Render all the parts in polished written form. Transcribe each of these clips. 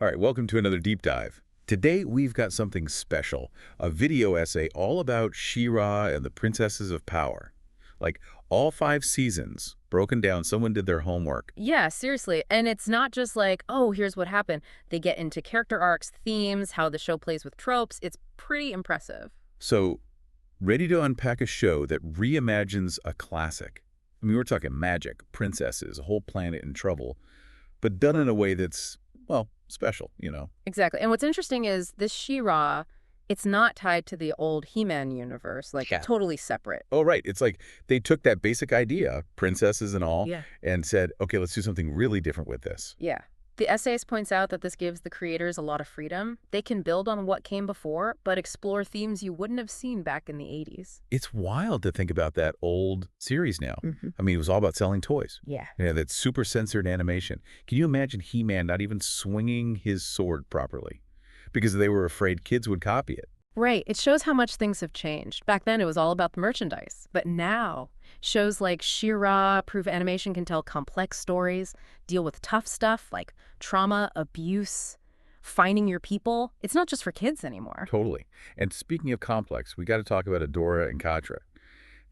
All right, welcome to another deep dive. Today we've got something special, a video essay all about She-Ra and the Princesses of Power. Like all 5 seasons, broken down, someone did their homework. Yeah, seriously. And it's not just like, oh, here's what happened. They get into character arcs, themes, how the show plays with tropes. It's pretty impressive. So, ready to unpack a show that reimagines a classic. I mean, we're talking magic, princesses, a whole planet in trouble, but done in a way that's, well, special. Exactly. And what's interesting is this She-Ra, it's not tied to the old He-Man universe, like Yeah. totally separate. Oh, right. It's like they took that basic idea, princesses and all, Yeah. and said, okay, let's do something really different with this. Yeah. The essayist points out that this gives the creators a lot of freedom. They can build on what came before, but explore themes you wouldn't have seen back in the 80s. It's wild to think about that old series now. Mm-hmm. I mean, it was all about selling toys. Yeah. Yeah, that super censored animation. Can you imagine He-Man not even swinging his sword properly? Because they were afraid kids would copy it. Right. It shows how much things have changed. Back then, it was all about the merchandise. But now, shows like She-Ra prove animation can tell complex stories, deal with tough stuff like trauma, abuse, finding your people. It's not just for kids anymore. Totally. And speaking of complex, we got to talk about Adora and Katra.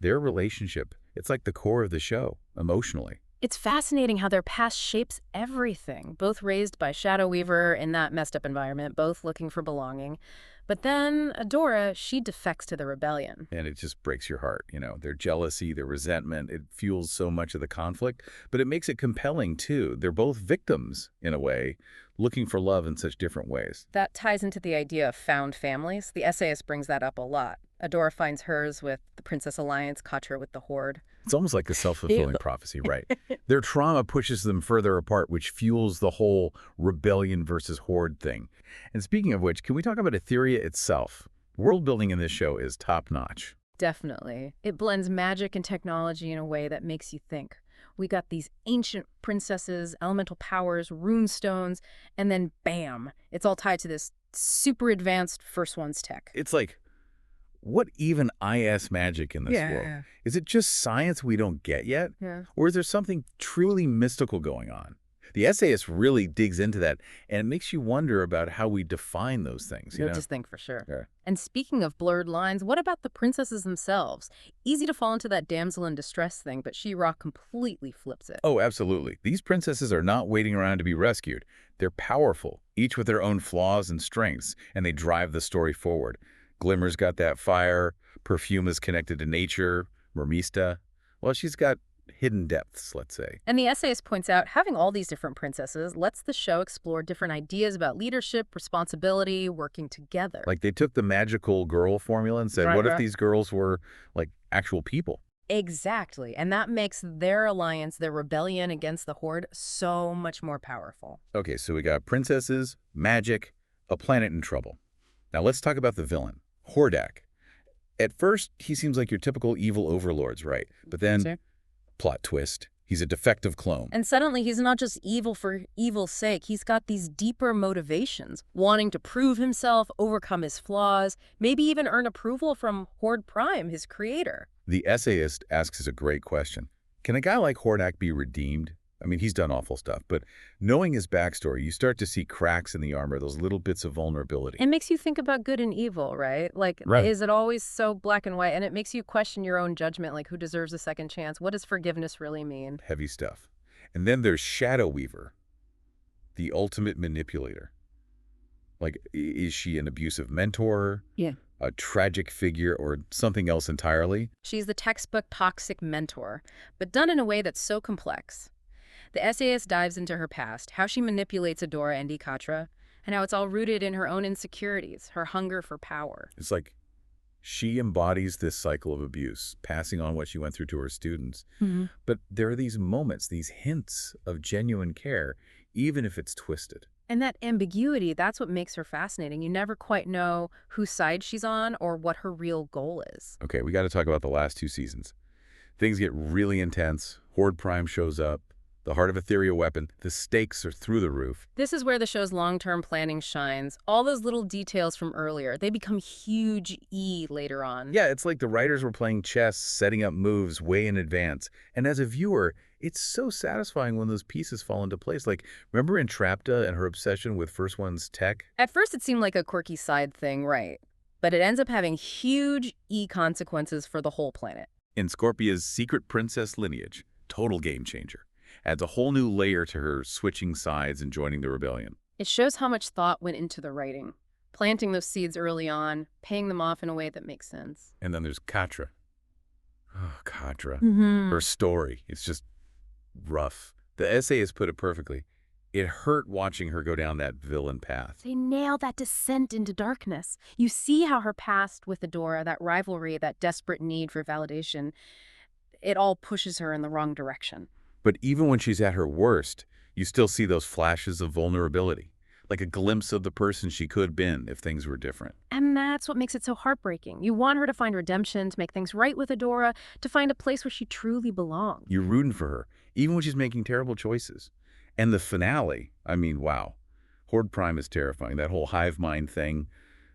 Their relationship, it's like the core of the show, emotionally. It's fascinating how their past shapes everything, both raised by Shadow Weaver in that messed up environment, both looking for belonging. But then Adora, she defects to the rebellion. And it just breaks your heart, their jealousy, their resentment, it fuels so much of the conflict, but it makes it compelling too. They're both victims, in a way, looking for love in such different ways. That ties into the idea of found families. The essayist brings that up a lot. Adora finds hers with the Princess Alliance, Katra with the Horde. It's almost like a self-fulfilling prophecy, right? Their trauma pushes them further apart, which fuels the whole rebellion versus horde thing. And speaking of which, can we talk about Etheria itself? World building in this show is top-notch. Definitely. It blends magic and technology in a way that makes you think. We got these ancient princesses, elemental powers, rune stones, and then bam, it's all tied to this super advanced First One's tech. It's like, what even IS magic in this world? Is it just science we don't get yet? Yeah. Or is there something truly mystical going on? The essayist really digs into that, and it makes you wonder about how we define those things. You'll just think for sure. Yeah. And speaking of blurred lines, what about the princesses themselves? Easy to fall into that damsel in distress thing, but She-Ra completely flips it. Oh, absolutely. These princesses are not waiting around to be rescued. They're powerful, each with their own flaws and strengths, and they drive the story forward. Glimmer's got that fire, Perfume is connected to nature, Mermista, well, she's got hidden depths, let's say. And the essayist points out having all these different princesses lets the show explore different ideas about leadership, responsibility, working together. Like they took the magical girl formula and said, what if these girls were like actual people? Exactly. And that makes their alliance, their rebellion against the Horde, so much more powerful. Okay, so we got princesses, magic, a planet in trouble. Now let's talk about the villain, Hordak. At first, he seems like your typical evil overlords, right? But then, plot twist, he's a defective clone. And suddenly he's not just evil for evil's sake. He's got these deeper motivations, wanting to prove himself, overcome his flaws, maybe even earn approval from Horde Prime, his creator. The essayist asks us a great question. Can a guy like Hordak be redeemed? I mean, he's done awful stuff, but knowing his backstory, you start to see cracks in the armor, those little bits of vulnerability. It makes you think about good and evil, right? Like, is it always so black and white? And it makes you question your own judgment, like who deserves a second chance? What does forgiveness really mean? Heavy stuff. And then there's Shadow Weaver, the ultimate manipulator. Like, is she an abusive mentor? Yeah. A tragic figure, or something else entirely? She's the textbook toxic mentor, but done in a way that's so complex. The essayist dives into her past, how she manipulates Adora and Katra, and how it's all rooted in her own insecurities, her hunger for power. It's like she embodies this cycle of abuse, passing on what she went through to her students. Mm-hmm. But there are these moments, these hints of genuine care, even if it's twisted. And that ambiguity, that's what makes her fascinating. You never quite know whose side she's on or what her real goal is. Okay, we got to talk about the last 2 seasons. Things get really intense. Horde Prime shows up. The Heart of Etheria weapon, the stakes are through the roof. This is where the show's long-term planning shines. All those little details from earlier, they become huge later on. Yeah, it's like the writers were playing chess, setting up moves way in advance. And as a viewer, it's so satisfying when those pieces fall into place. Like, remember Entrapta and her obsession with First One's tech? At first, it seemed like a quirky side thing, right? But it ends up having huge consequences for the whole planet. In Scorpia's secret princess lineage, total game changer. Adds a whole new layer to her switching sides and joining the rebellion. It shows how much thought went into the writing, planting those seeds early on, paying them off in a way that makes sense. And then there's Katra. Oh, Katra. Mm-hmm. Her story, it's just rough. The essayist put it perfectly. It hurt watching her go down that villain path. They nail that descent into darkness. You see how her past with Adora, that rivalry, that desperate need for validation, it all pushes her in the wrong direction. But even when she's at her worst, you still see those flashes of vulnerability, like a glimpse of the person she could have been if things were different. And that's what makes it so heartbreaking. You want her to find redemption, to make things right with Adora, to find a place where she truly belongs. You're rooting for her, even when she's making terrible choices. And the finale, I mean, wow. Horde Prime is terrifying. That whole hive mind thing,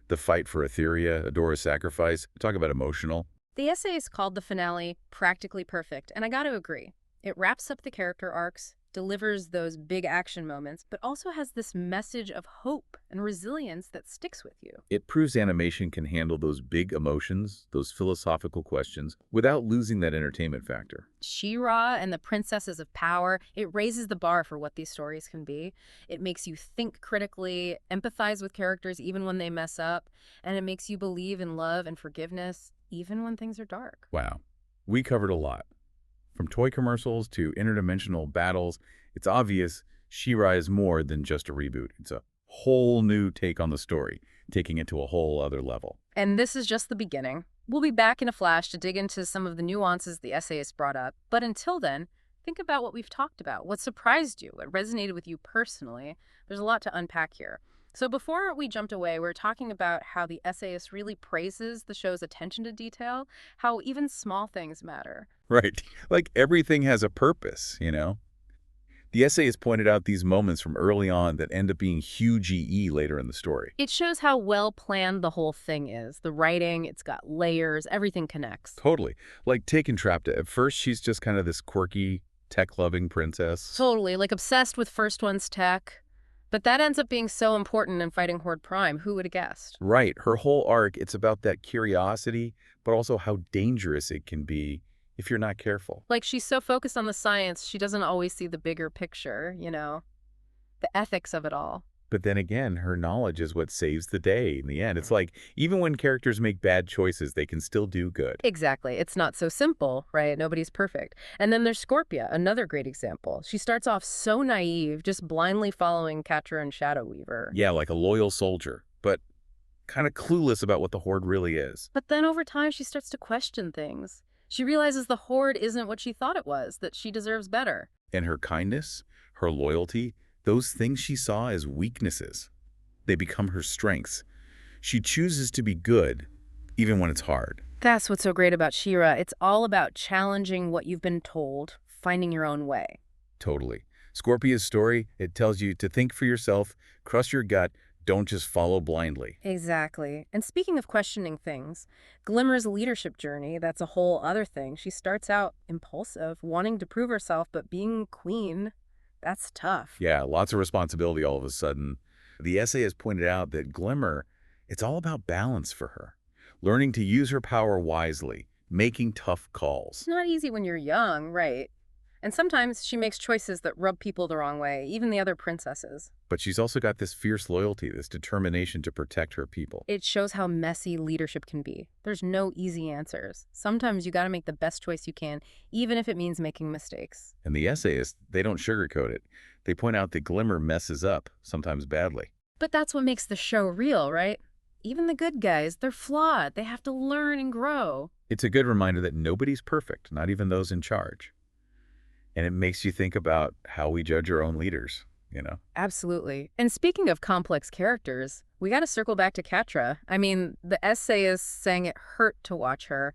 the fight for Etheria, Adora's sacrifice, talk about emotional. The essayist called the finale practically perfect, and I gotta agree. It wraps up the character arcs, delivers those big action moments, but also has this message of hope and resilience that sticks with you. It proves animation can handle those big emotions, those philosophical questions, without losing that entertainment factor. She-Ra and the Princesses of Power, it raises the bar for what these stories can be. It makes you think critically, empathize with characters even when they mess up, and it makes you believe in love and forgiveness even when things are dark. Wow. We covered a lot. From toy commercials to interdimensional battles, it's obvious She-Ra is more than just a reboot. It's a whole new take on the story, taking it to a whole other level. And this is just the beginning. We'll be back in a flash to dig into some of the nuances the essayist brought up. But until then, think about what we've talked about. What surprised you? What resonated with you personally? There's a lot to unpack here. So before we jumped away, we were talking about how the essayist really praises the show's attention to detail, how even small things matter. Right. Like everything has a purpose, you know? The essayist pointed out these moments from early on that end up being huge later in the story. It shows how well planned the whole thing is. The writing, it's got layers, everything connects. Totally. Like take Entrapta. At first, she's just kind of this quirky, tech-loving princess. Totally, like obsessed with First One's tech. But that ends up being so important in fighting Horde Prime. Who would have guessed? Right. Her whole arc, it's about that curiosity, but also how dangerous it can be if you're not careful. Like she's so focused on the science, she doesn't always see the bigger picture, you know, the ethics of it all. But then again, her knowledge is what saves the day in the end. It's like, even when characters make bad choices, they can still do good. Exactly. It's not so simple, right? Nobody's perfect. And then there's Scorpia, another great example. She starts off so naive, just blindly following Catra and Shadow Weaver. Yeah, like a loyal soldier, but kind of clueless about what the Horde really is. But then over time, she starts to question things. She realizes the Horde isn't what she thought it was, that she deserves better. And her kindness, her loyalty, those things she saw as weaknesses, they become her strengths. She chooses to be good, even when it's hard. That's what's so great about She-Ra. It's all about challenging what you've been told, finding your own way. Totally. Scorpia's story, it tells you to think for yourself, trust your gut, don't just follow blindly. Exactly. And speaking of questioning things, Glimmer's leadership journey, that's a whole other thing. She starts out impulsive, wanting to prove herself, but being queen, that's tough. Yeah, lots of responsibility all of a sudden. The essay has pointed out that Glimmer, it's all about balance for her. Learning to use her power wisely, making tough calls. It's not easy when you're young, right? And sometimes she makes choices that rub people the wrong way, even the other princesses. But she's also got this fierce loyalty, this determination to protect her people. It shows how messy leadership can be. There's no easy answers. Sometimes you gotta make the best choice you can, even if it means making mistakes. And the essayists, they don't sugarcoat it. They point out that Glimmer messes up, sometimes badly. But that's what makes the show real, right? Even the good guys, they're flawed. They have to learn and grow. It's a good reminder that nobody's perfect, not even those in charge. And it makes you think about how we judge our own leaders, you know? Absolutely. And speaking of complex characters, we got to circle back to Catra. I mean, the essayist saying it hurt to watch her.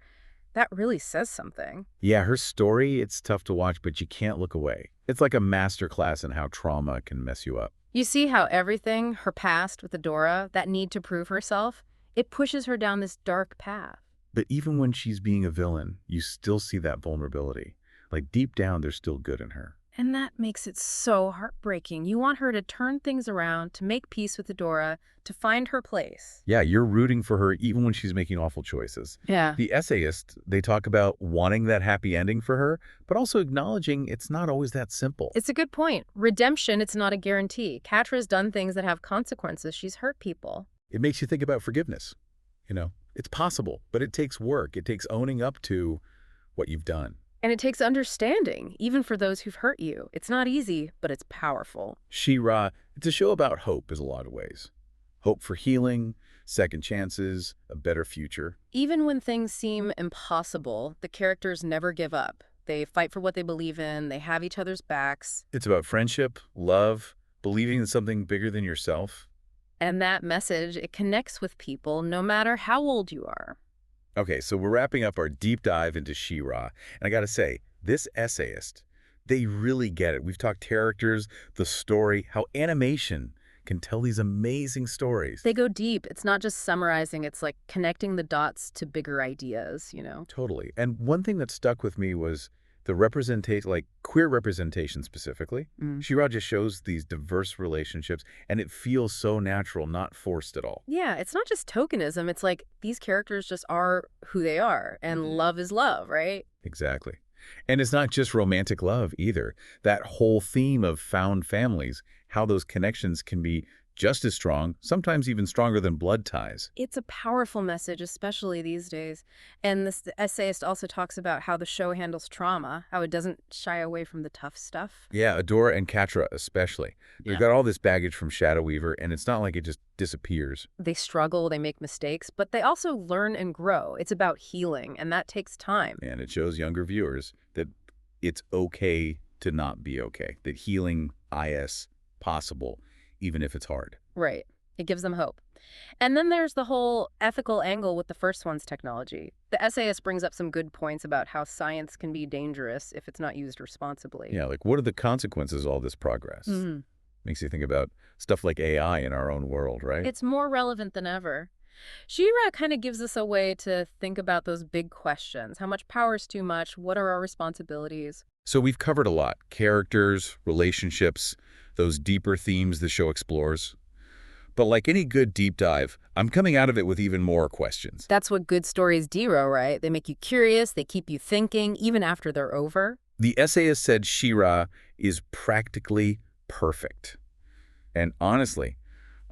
That really says something. Yeah, her story, it's tough to watch, but you can't look away. It's like a master class in how trauma can mess you up. You see how everything, her past with Adora, that need to prove herself, it pushes her down this dark path. But even when she's being a villain, you still see that vulnerability. Like deep down, there's still good in her. And that makes it so heartbreaking. You want her to turn things around, to make peace with Adora, to find her place. Yeah, you're rooting for her even when she's making awful choices. Yeah. The essayists, they talk about wanting that happy ending for her, but also acknowledging it's not always that simple. It's a good point. Redemption, it's not a guarantee. Catra's done things that have consequences. She's hurt people. It makes you think about forgiveness. It's possible, but it takes work. It takes owning up to what you've done. And it takes understanding, even for those who've hurt you. It's not easy, but it's powerful. She-Ra, it's a show about hope in a lot of ways. Hope for healing, second chances, a better future. Even when things seem impossible, the characters never give up. They fight for what they believe in, they have each other's backs. It's about friendship, love, believing in something bigger than yourself. And that message, it connects with people no matter how old you are. Okay, so we're wrapping up our deep dive into She-Ra. And I gotta say, this essayist, they really get it. We've talked characters, the story, how animation can tell these amazing stories. They go deep. It's not just summarizing, it's like connecting the dots to bigger ideas. Totally. And one thing that stuck with me was the representation, like queer representation specifically. She-Ra just shows these diverse relationships, and it feels so natural, not forced at all. Yeah, it's not just tokenism. It's like these characters just are who they are, and love is love, right? Exactly. And it's not just romantic love either. That whole theme of found families, how those connections can be just as strong, sometimes even stronger than blood ties. It's a powerful message, especially these days. And this the essayist also talks about how the show handles trauma, how it doesn't shy away from the tough stuff. Yeah, Adora and Catra especially. They've got all this baggage from Shadow Weaver, and it's not like it just disappears. They struggle, they make mistakes, but they also learn and grow. It's about healing, and that takes time. And it shows younger viewers that it's okay to not be okay, that healing is possible, even if it's hard. Right. It gives them hope. And then there's the whole ethical angle with the first one's technology. The essayist brings up some good points about how science can be dangerous if it's not used responsibly. Yeah, like what are the consequences of all this progress? Makes you think about stuff like AI in our own world, right? It's more relevant than ever. She-Ra kind of gives us a way to think about those big questions. How much power is too much? What are our responsibilities? So we've covered a lot. Characters, relationships, those deeper themes the show explores. But like any good deep dive, I'm coming out of it with even more questions. That's what good stories do, right? They make you curious, they keep you thinking, even after they're over. The essayist said She-Ra is practically perfect. And honestly,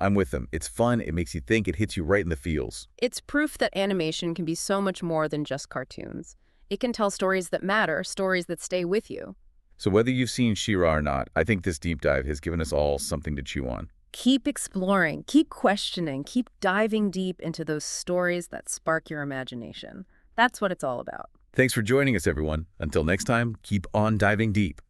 I'm with them. It's fun, it makes you think, it hits you right in the feels. It's proof that animation can be so much more than just cartoons. It can tell stories that matter, stories that stay with you. So whether you've seen She-Ra or not, I think this deep dive has given us all something to chew on. Keep exploring, keep questioning, keep diving deep into those stories that spark your imagination. That's what it's all about. Thanks for joining us, everyone. Until next time, keep on diving deep.